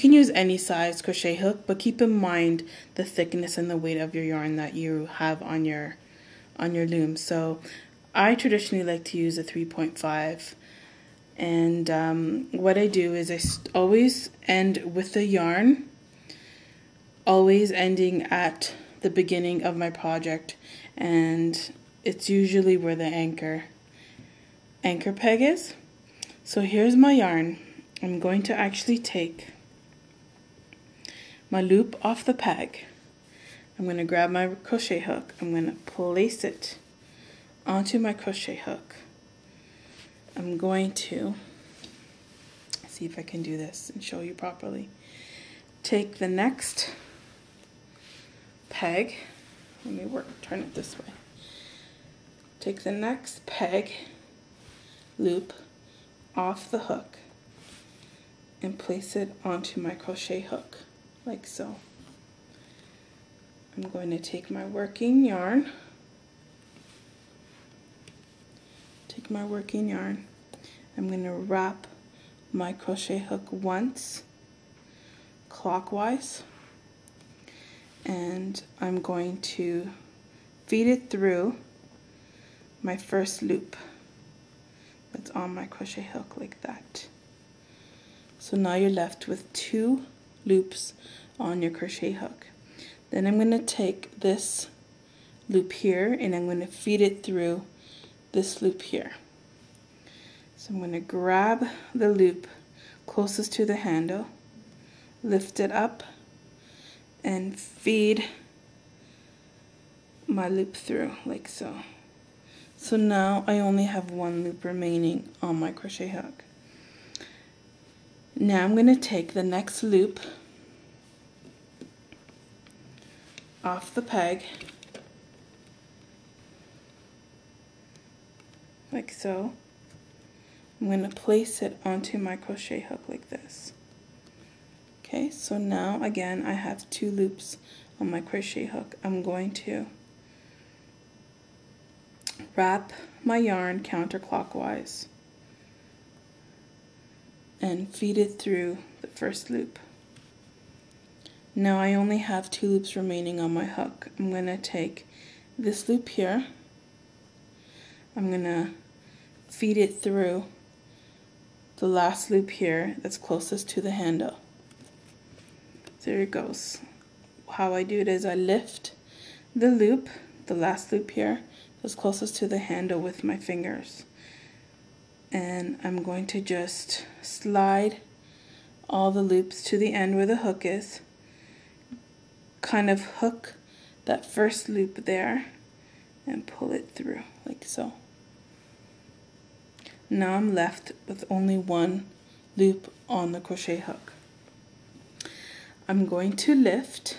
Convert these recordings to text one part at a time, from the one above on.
can use any size crochet hook, but keep in mind the thickness and the weight of your yarn that you have on your loom. So I traditionally like to use a 3.5, and what I do is I always end with the yarn, always ending at the beginning of my project, and it's usually where the anchor peg is. So here's my yarn. I'm going to actually take my loop off the peg. I'm going to grab my crochet hook. I'm going to place it onto my crochet hook. I'm going to see if I can do this and show you properly. Take the next peg. Let me turn it this way. Take the next peg loop off the hook and place it onto my crochet hook, like so. I'm going to take my working yarn, I'm going to wrap my crochet hook once clockwise, and I'm going to feed it through my first loop that's on my crochet hook, like that. So now you're left with 2 loops on your crochet hook. Then I'm going to take this loop here and I'm going to feed it through this loop here. So I'm going to grab the loop closest to the handle, lift it up, and feed my loop through, like so. So now I only have 1 loop remaining on my crochet hook. Now I'm going to take the next loop off the peg, like so. I'm going to place it onto my crochet hook like this. Okay, so now again I have 2 loops on my crochet hook. I'm going to wrap my yarn counterclockwise and feed it through the first loop. Now I only have 2 loops remaining on my hook. I'm going to take this loop here, I'm going to feed it through the last loop here that's closest to the handle. So there it goes. How I do it is I lift the loop, the last loop here, that's closest to the handle with my fingers. And I'm going to just slide all the loops to the end where the hook is, kind of hook that first loop there and pull it through like so. Now I'm left with only 1 loop on the crochet hook. I'm going to lift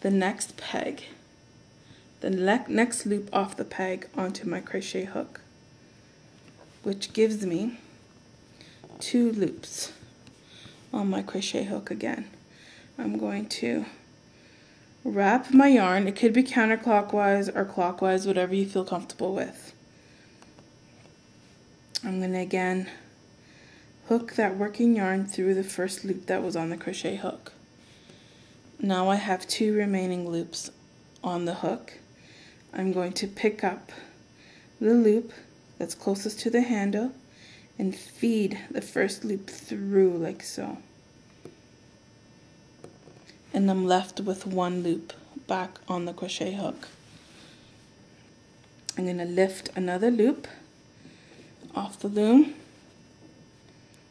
the next peg, the next loop off the peg onto my crochet hook, which gives me 2 loops on my crochet hook again. I'm going to wrap my yarn. It could be counterclockwise or clockwise, whatever you feel comfortable with. I'm going to again hook that working yarn through the first loop that was on the crochet hook. Now I have 2 remaining loops on the hook. I'm going to pick up the loop that's closest to the handle and feed the first loop through like so. And I'm left with 1 loop back on the crochet hook. I'm going to lift another loop off the loom,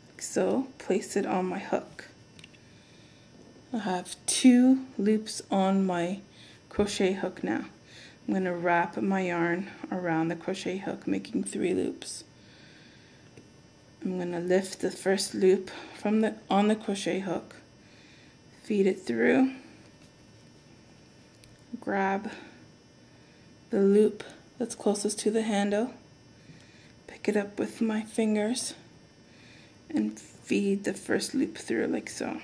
like so, place it on my hook. I have 2 loops on my crochet hook now. I'm going to wrap my yarn around the crochet hook, making 3 loops. I'm going to lift the first loop from on the crochet hook, feed it through, grab the loop that's closest to the handle, pick it up with my fingers, and feed the first loop through like so.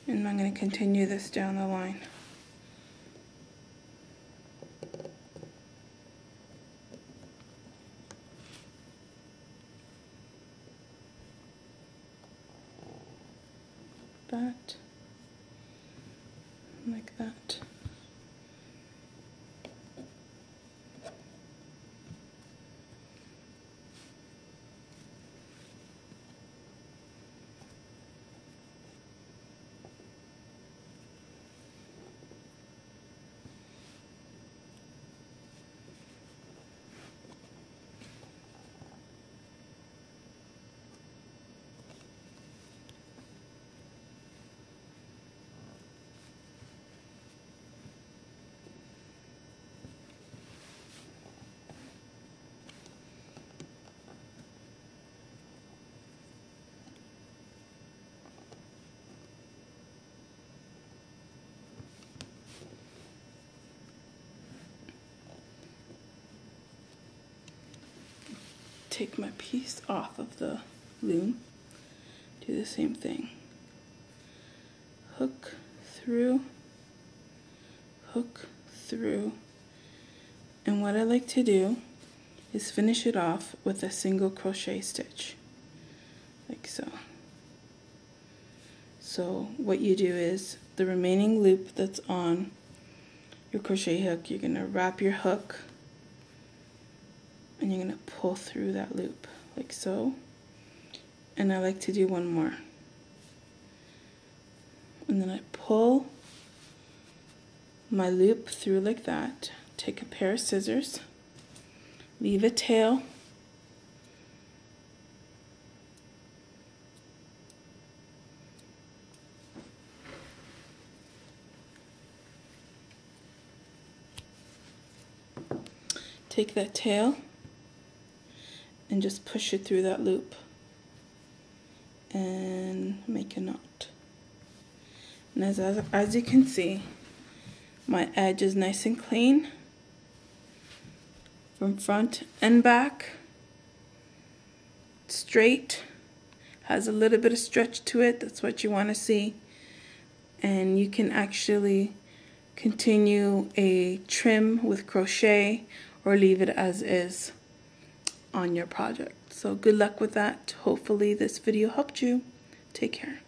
And I'm going to continue this down the line. that, like that. Take my piece off of the loom, do the same thing. Hook through, and what I like to do is finish it off with a single crochet stitch, like so. So what you do is the remaining loop that's on your crochet hook, you're going to wrap your hook and you're going to pull through that loop like so. And I like to do one more. And then I pull my loop through like that. Take a pair of scissors, leave a tail, take that tail and just push it through that loop and make a knot. And as you can see, my edge is nice and clean from front and back, straight, has a little bit of stretch to it, that's what you want to see. And you can actually continue a trim with crochet or leave it as is on your project. So good luck with that. Hopefully this video helped you. Take care.